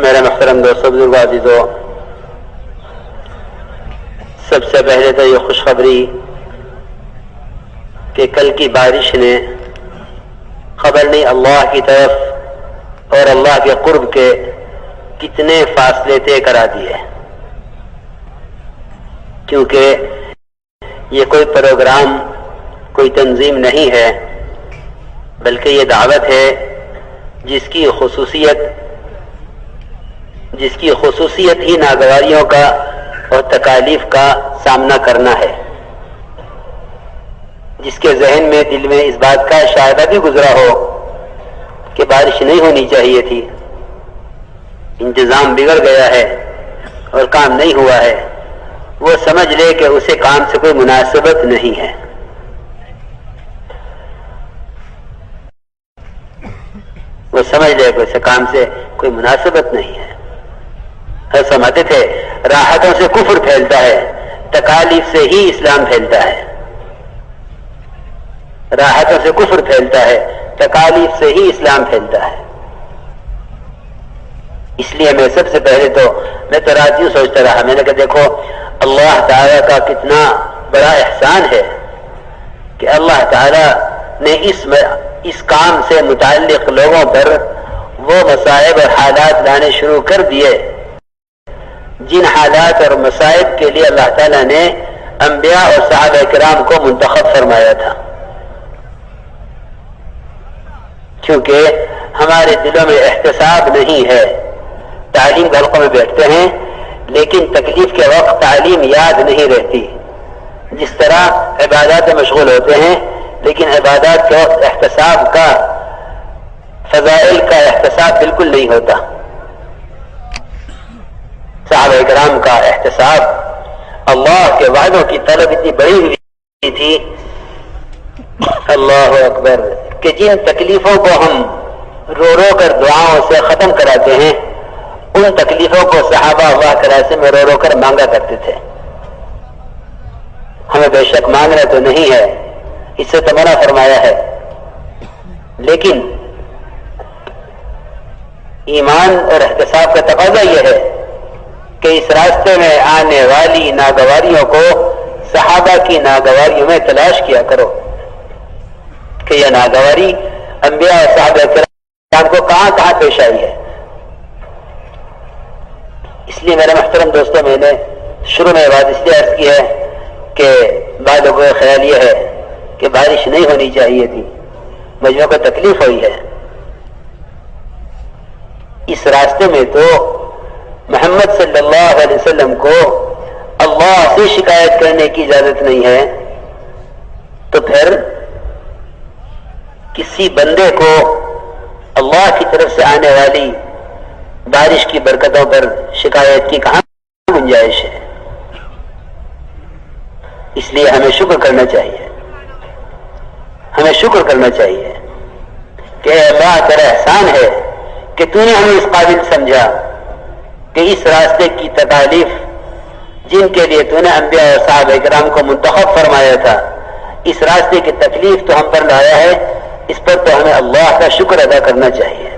میرے محترم دوستوں، بزرگ عزیزوں، سب سے پہلے تو یہ خوشخبری کہ کل کی بارش نے خبر نہیں اللہ کی طرف اور اللہ کے قرب کے کتنے فاصلے طے کرا دیے، کیونکہ یہ کوئی پروگرام، کوئی تنظیم نہیں ہے، بلکہ یہ دعوت ہے جس کی خصوصیت ہی ناگواریوں کا اور تکالیف کا سامنا کرنا ہے، جس کے ذہن میں، دل میں اس بات کا شائبہ بھی گزرا ہو کہ بارش نہیں ہونی چاہیے تھی، انتظام بگڑ گیا ہے اور کام نہیں ہوا ہے، وہ سمجھ لے کہ اسے کام سے کوئی مناسبت نہیں ہے۔ وہ سمجھ لے کہ اسے کام سے کوئی مناسبت نہیں ہے۔ ہم سمجھتے تھے راحتوں سے کفر پھیلتا ہے، تکالیف سے ہی اسلام پھیلتا ہے۔ راحتوں سے کفر پھیلتا ہے، تکالیف سے ہی اسلام پھیلتا ہے۔ اس لیے میں سب سے پہلے میں تو رات یوں سوچتا رہا، میں نے کہا دیکھو اللہ تعالیٰ کا کتنا بڑا احسان ہے کہ اللہ تعالیٰ نے اس کام سے متعلق لوگوں پر وہ مصائب اور حالات لانے شروع کر دیے جن حالات اور مصائب کے لیے اللہ تعالیٰ نے انبیاء اور صحابہ کرام کو منتخب فرمایا تھا، کیونکہ ہمارے دلوں میں احتساب نہیں ہے۔ تعلیم کے حلقوں میں بیٹھتے ہیں لیکن تکلیف کے وقت تعلیم یاد نہیں رہتی، جس طرح عبادات میں مشغول ہوتے ہیں لیکن عبادات کے وقت احتساب کا، فضائل کا احتساب بالکل نہیں ہوتا۔ صحابہ کرام کا احتساب، اللہ کے وعدوں کی طلب اتنی بڑی ہوئی تھی، اللہ اکبر، کہ جن تکلیفوں کو ہم رو رو کر دعاؤں سے ختم کراتے ہیں ان تکلیفوں کو صحابہ اللہ کے راستے میں رو رو کر مانگا کرتے تھے۔ ہمیں بے شک مانگنا تو نہیں ہے، اس سے تو منع فرمایا ہے، لیکن ایمان اور احتساب کا تقاضا یہ ہے کہ اس راستے میں آنے والی ناگواریوں کو صحابہ کی ناگواریوں میں تلاش کیا کرو کہ یہ ناگواری انبیاء اور صحابہ کرام کو کہاں کہاں پیش آئی ہے۔ اس لیے میرے محترم دوستوں، میں نے شروع میں بات اس لیے عرض کی ہے کہ بعض لوگوں کا خیال یہ ہے کہ بارش نہیں ہونی چاہیے تھی، مجموعوں کو تکلیف ہوئی ہے۔ اس راستے میں تو محمد صلی اللہ علیہ وسلم کو اللہ سے شکایت کرنے کی اجازت نہیں ہے، تو پھر کسی بندے کو اللہ کی طرف سے آنے والی بارش کی برکتوں پر شکایت کی کہاں گنجائش ہے؟ اس لیے ہمیں شکر کرنا چاہیے، ہمیں شکر کرنا چاہیے کہ اللہ تیرا احسان ہے کہ تو نے ہمیں اس قابل سمجھا کہ اس راستے کی تکالیف جن کے لیے تو نے انبیاء اور صحابہ کرام کو منتخب فرمایا تھا، اس راستے کی تکلیف تو ہم پر لایا ہے، اس پر تو ہمیں اللہ کا شکر ادا کرنا چاہیے۔